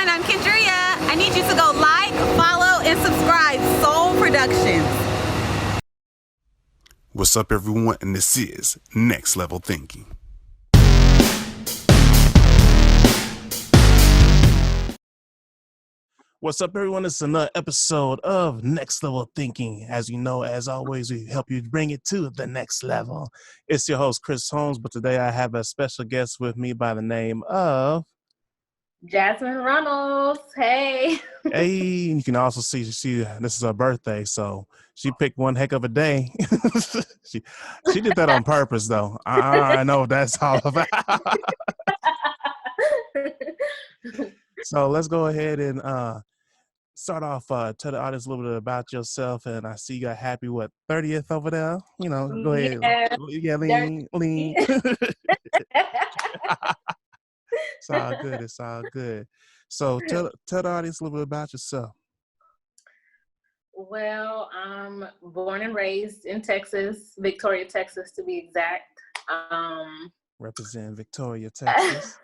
everyone. I'm Kendria. I need you to go like, follow, and subscribe. Soul Productions. What's up, everyone? And this is Next Level Thinking. What's up, everyone? It's another episode of Next Level Thinking. As you know, as always, we help you bring it to the next level. It's your host, Chris Holmes, but today I have a special guest with me by the name of Jasmine Runnels. Hey. Hey, you can also see this is her birthday, so she picked one heck of a day. she did that on purpose, though. I know what that's all about. So let's go ahead and start off. Tell the audience a little bit about yourself, and I see you got happy 30th over there. You know, go ahead. Yeah, lean. It's all good. It's all good. So tell the audience a little bit about yourself. Well, I'm born and raised in Texas, Victoria, Texas, to be exact. Represent Victoria, Texas.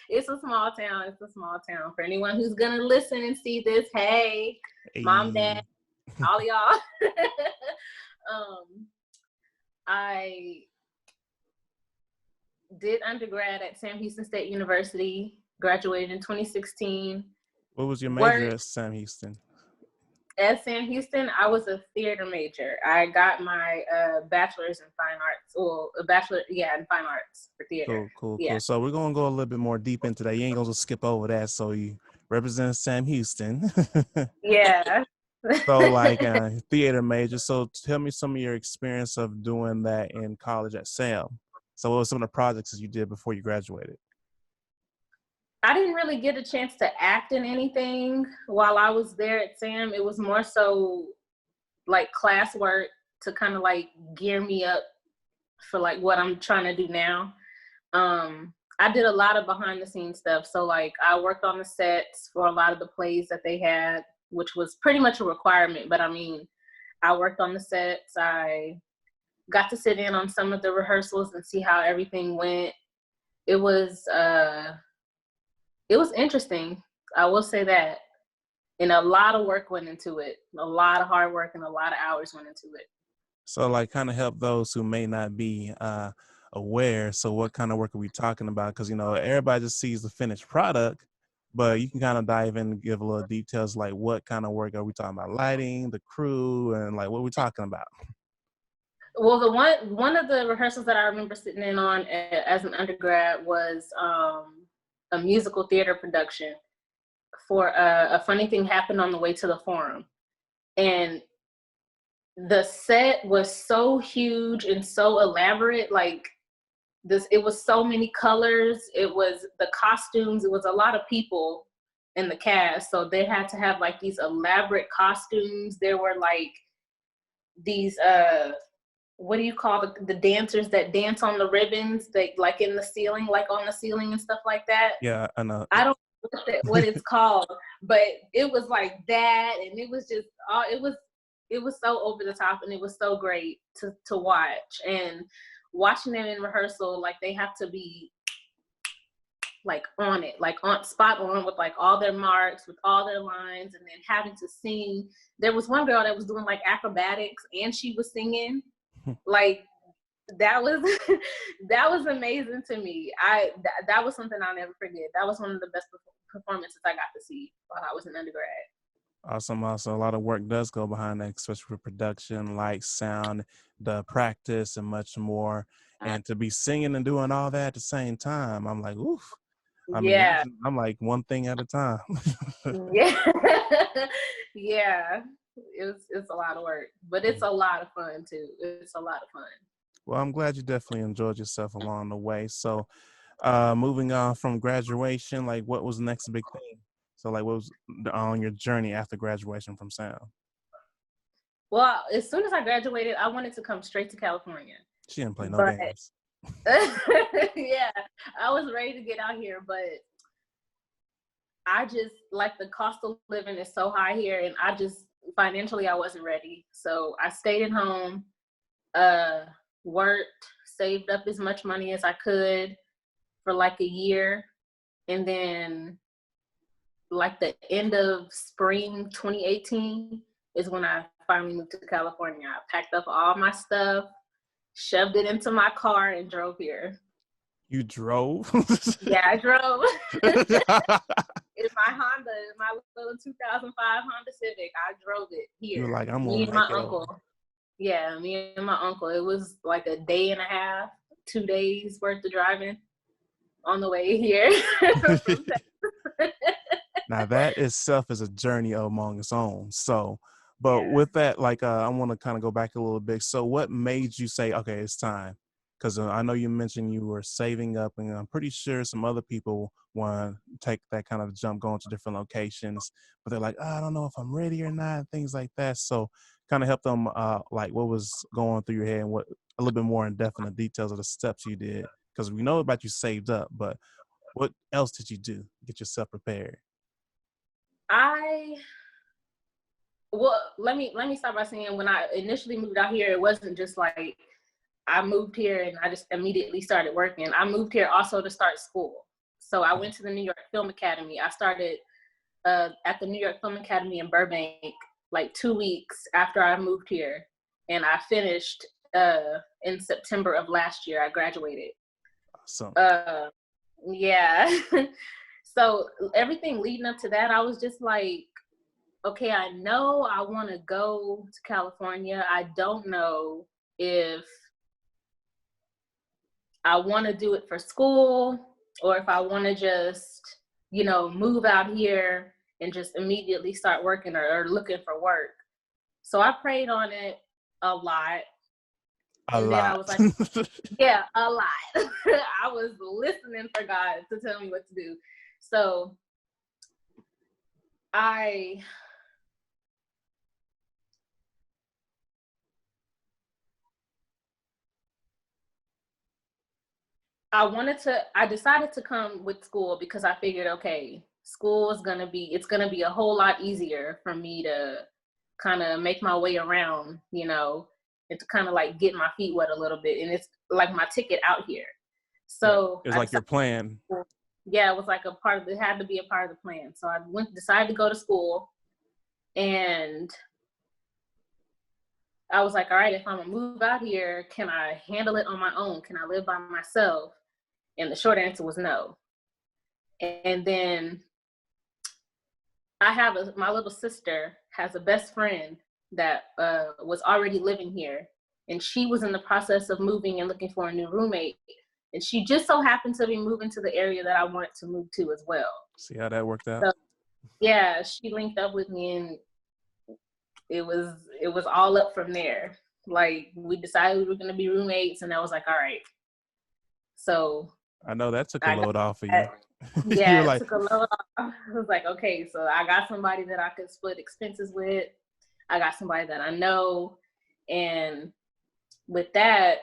It's a small town. It's a small town. For anyone who's going to listen and see this, hey, Mom, Dad, all y'all. I did undergrad at Sam Houston State University, graduated in 2016. What was your major at Sam Houston? At Sam Houston, I was a theater major. I got my bachelor's in fine arts. Well, a bachelor, in fine arts for theater. Cool. So we're going to go a little bit more deep into that. You ain't going to skip over that. So you represent Sam Houston. Yeah. So like theater major. So tell me some of your experience of doing that in college at Sam. So what were some of the projects that you did before you graduated? I didn't really get a chance to act in anything while I was there at Sam. It was more so like classwork to kind of like gear me up for like what I'm trying to do now. I did a lot of behind the scenes stuff. So like I worked on the sets for a lot of the plays that they had, which was pretty much a requirement. But I mean, I worked on the sets. I got to sit in on some of the rehearsals and see how everything went. It was interesting. I will say that. And a lot of work went into it. A lot of hard work and a lot of hours went into it. So like kind of help those who may not be aware. So what kind of work are we talking about? Because, you know, everybody just sees the finished product, but you can kind of dive in and give a little details like what kind of work are we talking about? Lighting, the crew, and like what are we talking about? Well, the one of the rehearsals that I remember sitting in on as an undergrad was a musical theater production for A Funny Thing Happened on the Way to the Forum. And the set was so huge and so elaborate, like this, it was so many colors, it was the costumes, it was a lot of people in the cast. So they had to have like these elaborate costumes. There were like these, what do you call the dancers that dance on the ribbons, they like in the ceiling, like on the ceiling and stuff like that? Yeah, I know. I don't know what it's called, but it was like that, and it was just it was so over the top, and it was so great to watch. And watching them in rehearsal, like they have to be like on it, like on spot on with like all their marks, with all their lines, and then having to sing. There was one girl that was doing like acrobatics and she was singing. Like that was that was amazing to me. That was something I'll never forget. That was one of the best performances I got to see while I was in undergrad. Awesome. Also, a lot of work does go behind that, especially for production, light, sound, the practice, and much more. And to be singing and doing all that at the same time, I'm like, oof. I mean, Yeah. I'm like one thing at a time. Yeah. Yeah. It's a lot of work, but it's a lot of fun too. It's a lot of fun. Well, I'm glad you definitely enjoyed yourself along the way. So, moving on from graduation, like what was the next big thing? So, like, what was on your journey after graduation from Sam? Well, as soon as I graduated, I wanted to come straight to California. She didn't play no games. Yeah, I was ready to get out here, but I just like the cost of living is so high here, and I just financially I wasn't ready. So I stayed at home, worked, saved up as much money as I could for like a year, and then like the end of spring 2018 is when I finally moved to California. I packed up all my stuff, shoved it into my car, and drove here. You drove? Yeah, I drove. In my Honda, in my little 2005 Honda Civic, I drove it You were here. like, I'm Me gonna and my make it uncle. over. Yeah, me and my uncle. It was like a day and a half, 2 days worth of driving on the way here. Now that itself is a journey among its own. So, but Yeah. with that, like, I want to kind of go back a little bit. So what made you say, okay, it's time? Because I know you mentioned you were saving up, and I'm pretty sure some other people want to take that kind of jump, going to different locations, but they're like, oh, I don't know if I'm ready or not, things like that. So kind of help them, like what was going through your head and what a little bit more in depth in the details of the steps you did. Because we know about you saved up, but what else did you do to get yourself prepared? Let me start by saying, when I initially moved out here, it wasn't just like I moved here and I just immediately started working. I moved here also to start school. So I went to the New York Film Academy. I started at the New York Film Academy in Burbank like 2 weeks after I moved here, and I finished in September of last year. I graduated. Awesome. Yeah. So everything leading up to that, I was just like, okay, I know I want to go to California. I don't know if I want to do it for school or if I want to just, move out here and just immediately start working or looking for work. So I prayed on it a lot. Then I was like, yeah, a lot. I was listening for God to tell me what to do. So I decided to come with school because I figured, okay, school is it's going to be a whole lot easier for me to kind of make my way around, and to kind of like get my feet wet a little bit. And it's like my ticket out here. So it's like your plan. Yeah, it was like it had to be a part of the plan. So I decided to go to school, and I was like, all right, if I'm gonna move out here, can I handle it on my own? Can I live by myself? And the short answer was no. And then my little sister has a best friend that was already living here, and she was in the process of moving and looking for a new roommate. And she just so happened to be moving to the area that I wanted to move to as well. See how that worked out? So, yeah, she linked up with me, and it was all up from there. Like, we decided we were going to be roommates, and I was like, all right. So I know that took a load off of you. Yeah, it took a load off. I was like, okay, so I got somebody that I could split expenses with. I got somebody that I know. And with that,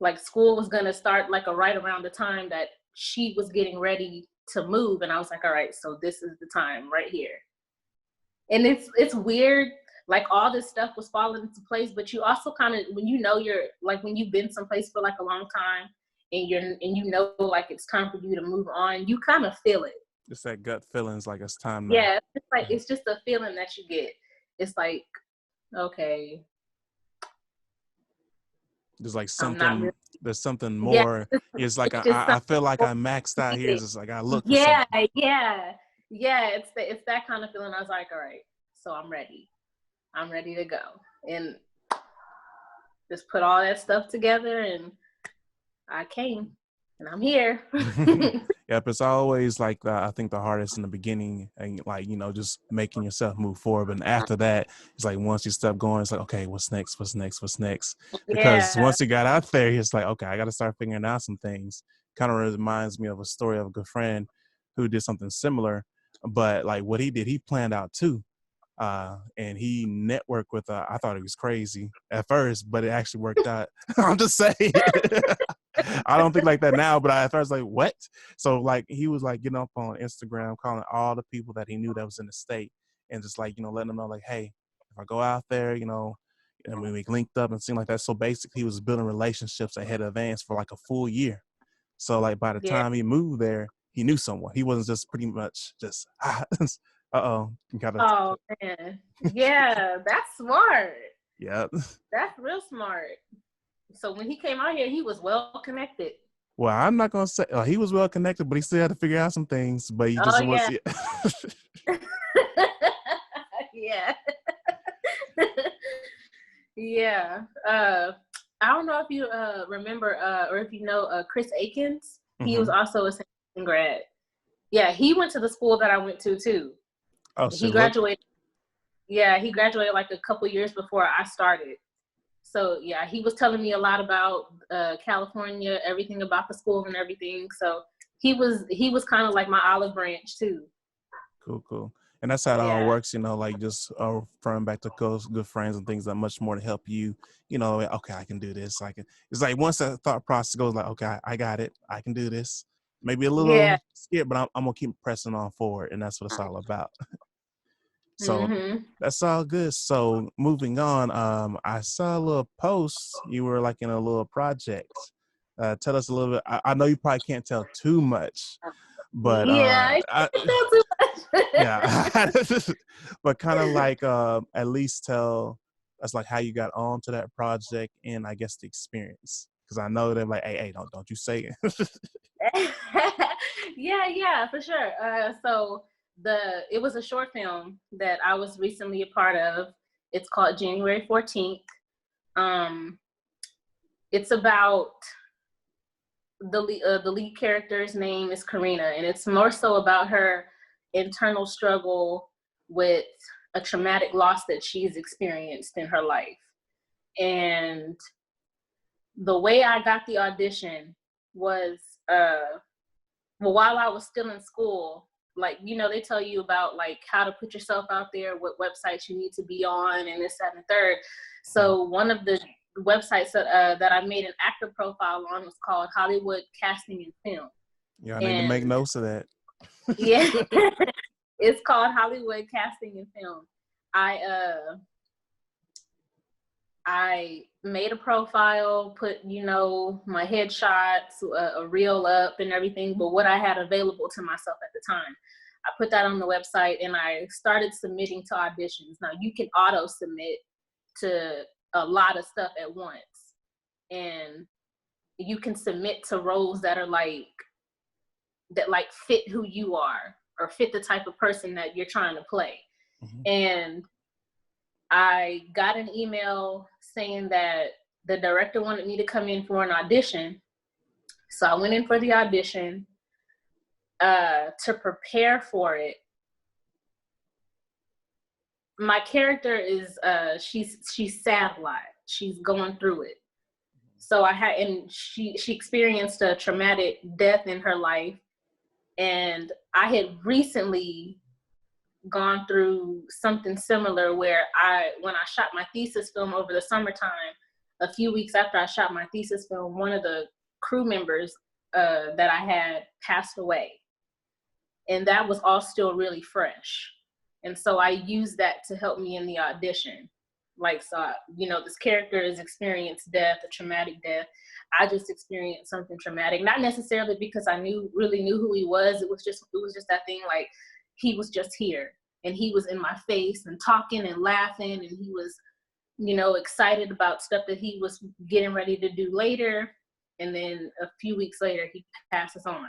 like, school was going to start like right around the time that she was getting ready to move. And I was like, all right, so this is the time right here. And it's weird. Like, all this stuff was falling into place, but you also kind of, when when you've been someplace for like a long time, and like it's time for you to move on, you kind of feel it. It's that gut feelings, like it's time now. Yeah, it's just a feeling that you get. It's like, okay, there's like something. There's something more. Yeah, it's like I feel like I maxed out here. It's just like I look. Yeah. It's that kind of feeling. I was like, all right, so I'm ready. I'm ready to go, and just put all that stuff together, and I came, and I'm here. Yep, it's always like I think the hardest in the beginning, and like just making yourself move forward. But after that, it's like once you start going, it's like, okay, what's next? What's next? What's next? Because once you got out there, it's like, okay, I got to start figuring out some things. Kind of reminds me of a story of a good friend who did something similar, but like what he did, he planned out too. And he networked with I thought it was crazy at first, but it actually worked out. I'm just saying. I don't think like that now, but at first, like, what? So like he was like getting up on Instagram, calling all the people that he knew that was in the state, and just like letting them know like, hey, if I go out there, and we linked up and seemed like that. So basically, he was building relationships ahead of advance for like a full year. So like by the time he moved there, he knew someone. He wasn't just pretty much just uh-oh. Oh man. Yeah, that's smart. Yeah. That's real smart. So when he came out here, he was well connected. Well, I'm not gonna say he was well connected, but he still had to figure out some things. But he just Oh was, yeah. Yeah. Yeah. I don't know if you remember or if you know Chris Akins. He was also a St. grad. Yeah, he went to the school that I went to too. Oh, He shit, graduated. Yeah, he graduated like a couple years before I started. So yeah, he was telling me a lot about California, everything about the school and everything. So he was kind of like my olive branch too. Cool. And that's how it all Yeah. works, like just referring back to close good friends and things that much more to help you, okay, I can do this. It's like once that thought process goes like, okay, I got it. I can do this. Maybe a little Yeah. scared, but I'm going to keep pressing on forward. And that's what it's all about. So Mm-hmm. that's all good. So moving on, I saw a little post. You were like in a little project. Tell us a little bit. I know you probably can't tell too much, but Yeah, I can't tell too much. yeah, but kind of like at least tell us like how you got onto that project and I guess the experience, because I know they're like, hey, don't you say it. Yeah, for sure. So it was a short film that I was recently a part of. It's called January 14th. It's about the lead character's name is Karina, and it's more so about her internal struggle with a traumatic loss that she's experienced in her life. And the way I got the audition was well, while I was still in school, like, they tell you about like how to put yourself out there, what websites you need to be on, and this, that, and the third. So one of the websites that I made an actor profile on was called Hollywood Casting and Film. Yeah, I need to make notes of that. Yeah, it's called Hollywood Casting and Film. I made a profile, put, my headshots, a reel up and everything, but what I had available to myself at the time. I put that on the website and I started submitting to auditions. Now you can auto submit to a lot of stuff at once. And you can submit to roles that are that fit who you are or fit the type of person that you're trying to play. Mm-hmm. And I got an email saying that the director wanted me to come in for an audition. So I went in for the audition. To prepare for it, my character is she's sad a lot. She's going through it. So she experienced a traumatic death in her life, and I had recently gone through something similar where when I shot my thesis film over the summertime, a few weeks after I shot my thesis film, one of the crew members that I had passed away. And that was all still really fresh. And so I used that to help me in the audition. This character has experienced death, a traumatic death. I just experienced something traumatic, not necessarily because I really knew who he was. It was just that thing, like, he was just here and he was in my face and talking and laughing, and he was, excited about stuff that he was getting ready to do later. And then a few weeks later, he passes on.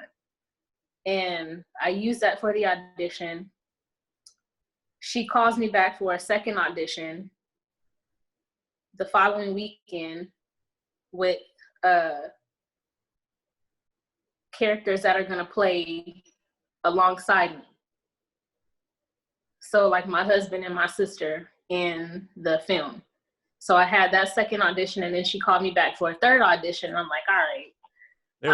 And I used that for the audition. She calls me back for a second audition the following weekend with characters that are going to play alongside me. So like my husband and my sister in the film. So I had that second audition, and then she called me back for a third audition. And I'm like, all right,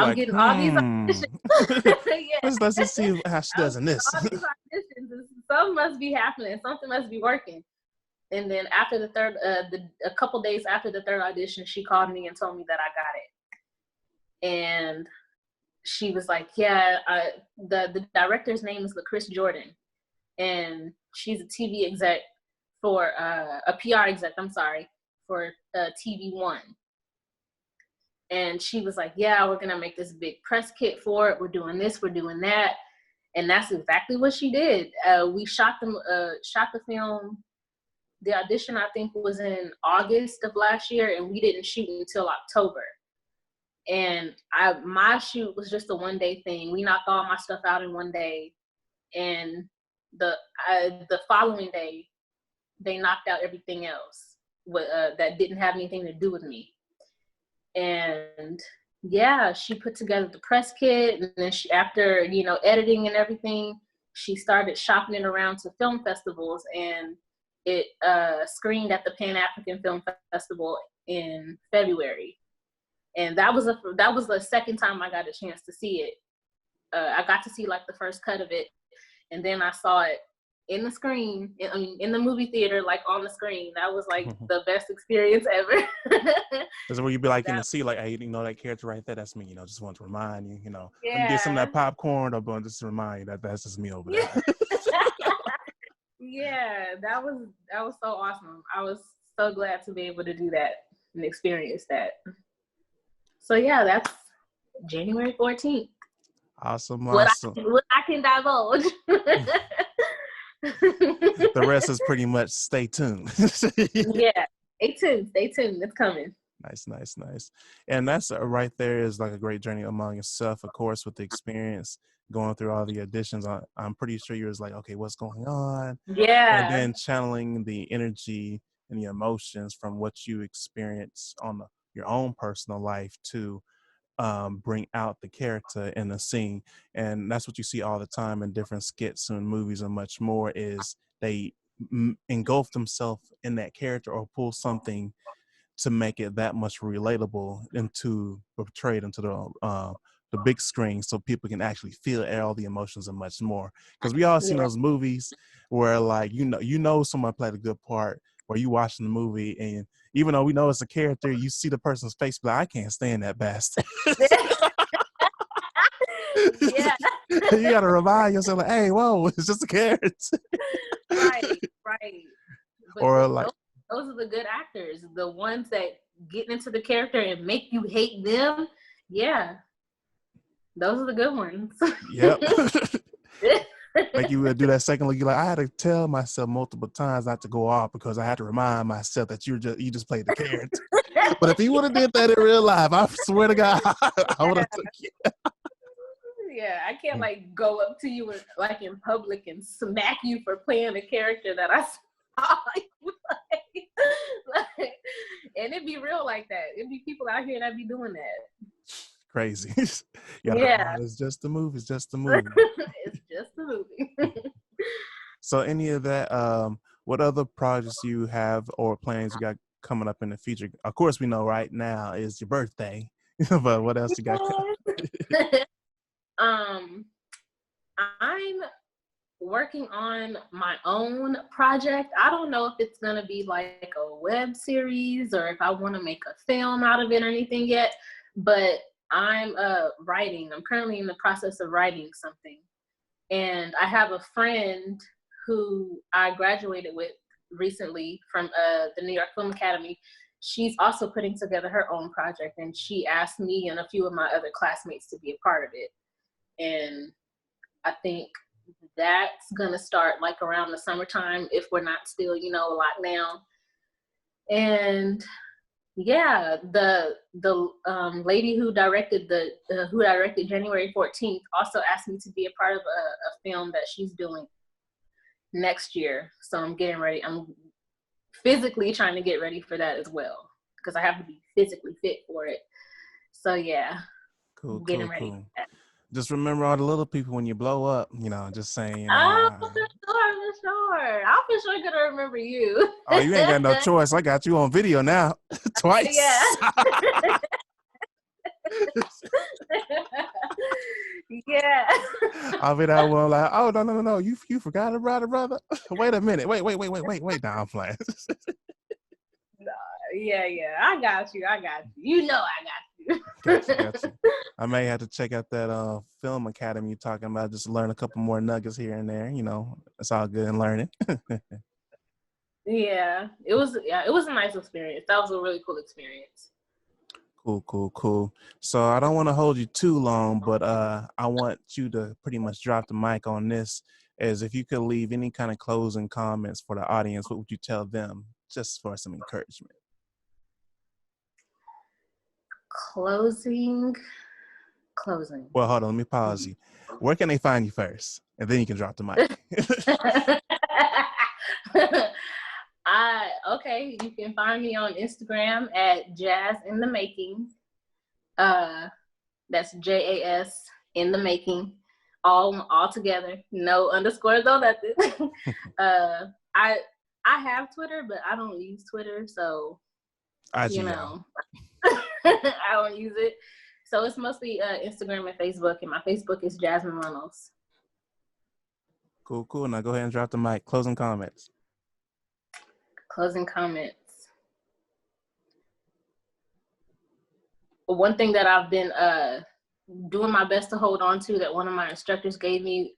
I'm getting all these auditions. Let's see how she does in this. All these auditions, something must be happening. Something must be working. And then after the third, a couple days after the third audition, she called me and told me that I got it. And she was like, yeah, the director's name is LaChris Jordan. And she's a TV exec for, a PR exec, for TV One. And she was like, yeah, we're going to make this big press kit for it. We're doing this, we're doing that. And that's exactly what she did. We shot the film. The audition, I think, was in August of last year, and we didn't shoot until October. And my shoot was just a one-day thing. We knocked all my stuff out in one day. And the following day, they knocked out everything else that didn't have anything to do with me. And yeah, she put together the press kit, and then after editing and everything, she started shopping it around to film festivals, and it screened at the Pan African Film Festival in February. And that was the second time I got a chance to see it. I got to see like the first cut of it, and then I saw it in the screen, in the movie theater, like on the screen. That was like the best experience ever. That's where you'd be like in the seat, like, hey, that character right there, that's me. Just want to remind you, let me get some of that popcorn, or just to remind you that's just me over there. Yeah, that was so awesome. I was so glad to be able to do that and experience that. So yeah, that's January 14th. Awesome. What I can divulge. The rest is pretty much stay tuned. Yeah, stay tuned. It's coming. Nice. And that's right there is like a great journey among yourself, of course, with the experience going through all the auditions. I'm pretty sure you was like, okay, what's going on? Yeah. And then channeling the energy and the emotions from what you experience on your own personal life to bring out the character in the scene. And that's what you see all the time in different skits and movies and much more, is they engulf themselves in that character or pull something to make it that much relatable into portrayed into the big screen, so people can actually feel all the emotions and much more. Because we all seen those movies where like someone played a good part, where you watching the movie and even though we know it's a character, you see the person's face, but I can't stand that bastard. Yeah. You gotta remind yourself, like, hey, whoa, it's just a character. Right. But or like those are the good actors, the ones that get into the character and make you hate them. Yeah, those are the good ones. Yep. Like you would do that second look, you're like, I had to tell myself multiple times not to go off because I had to remind myself that you just played the character. But if he would have did that in real life, I swear to God, I would have took you. Yeah, I can't like go up to you like in public and smack you for playing a character that I saw you play. And it'd be real like that. It'd be people out here that be doing that. Crazy. Yeah. It's just a movie. It's just a movie. It's just a movie. So any of that, what other projects you have or plans you got coming up in the future? Of course, we know right now is your birthday, but what else you got? I'm working on my own project. I don't know if it's gonna be like a web series or if I want to make a film out of it or anything yet, but I'm writing. I'm currently in the process of writing something. And I have a friend who I graduated with recently from the New York Film Academy. She's also putting together her own project, and she asked me and a few of my other classmates to be a part of it. And I think that's gonna start like around the summertime if we're not still, locked down. And yeah, the lady who directed January 14th also asked me to be a part of a film that she's doing next year. So I'm getting ready. I'm physically trying to get ready for that as well, because I have to be physically fit for it. So yeah, Cool. Ready for that. Just remember all the little people when you blow up, just saying. Oh, for sure. I'm for sure gonna remember you. Oh, you ain't got no choice. I got you on video now. Twice. Yeah. Yeah. I'll be that one like, oh, no. You forgot about it, brother? Wait a minute. Wait. Nah, I'm playing. Yeah. I got you. I got you. I got you. Got you. I may have to check out that film academy you're talking about, just learn a couple more nuggets here and there. It's all good in learning. Yeah, it was a nice experience. That was a really cool experience. Cool. So I don't want to hold you too long, but I want you to pretty much drop the mic on this. As if you could leave any kind of closing comments for the audience, what would you tell them just for some encouragement? Closing. Well, hold on, let me pause you. Where can they find you first? And then you can drop the mic. Okay, you can find me on Instagram at Jazz in the Making. That's JAS in the Making, all together, no underscores, no nothing. I have Twitter, but I don't use Twitter, so IG, y'all. I don't use it. So it's mostly Instagram and Facebook, and my Facebook is Jasmine Runnels. Cool. Now go ahead and drop the mic. Closing comments. One thing that I've been doing my best to hold on to, that one of my instructors gave me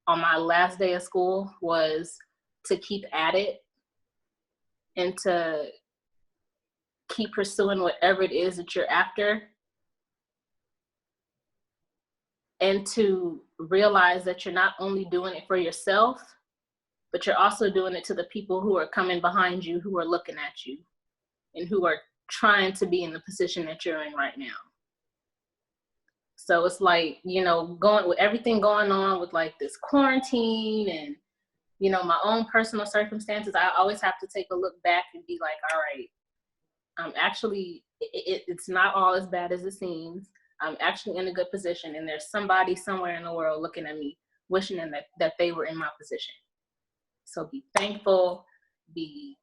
on my last day of school, was to keep at it and to keep pursuing whatever it is that you're after, and to realize that you're not only doing it for yourself, but you're also doing it to the people who are coming behind you, who are looking at you, and who are trying to be in the position that you're in right now. So it's like, going with everything going on with like this quarantine and, my own personal circumstances, I always have to take a look back and be like, all right, actually, it's not all as bad as it seems. I'm actually in a good position, and there's somebody somewhere in the world looking at me, wishing that they were in my position. So be thankful, be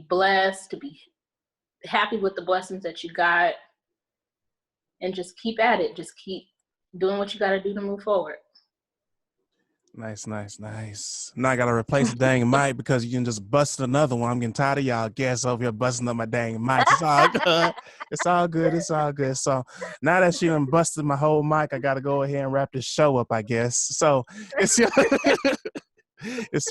blessed, to be happy with the blessings that you got, and just keep at it. Just keep doing what you got to do to move forward. Nice. Now I got to replace the dang mic because you can just bust another one. I'm getting tired of y'all guests over here busting up my dang mics. It's all good. So now that she done busted my whole mic, I got to go ahead and wrap this show up, I guess. So it's your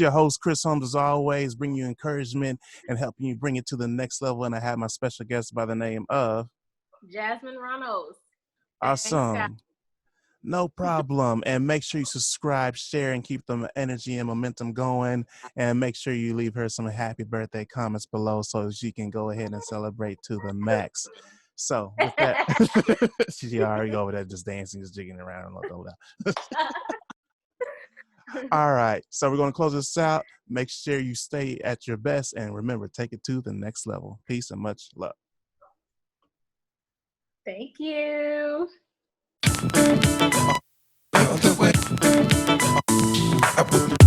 host, Chris Holmes, as always, bringing you encouragement and helping you bring it to the next level. And I have my special guest by the name of Jasmine Runnels. Awesome. No problem. And make sure you subscribe, share, and keep the energy and momentum going. And make sure you leave her some happy birthday comments below so she can go ahead and celebrate to the max. So with that, she's already over there just dancing, just jigging around. All right. So we're going to close this out. Make sure you stay at your best. And remember, take it to the next level. Peace and much love. Thank you. The way I would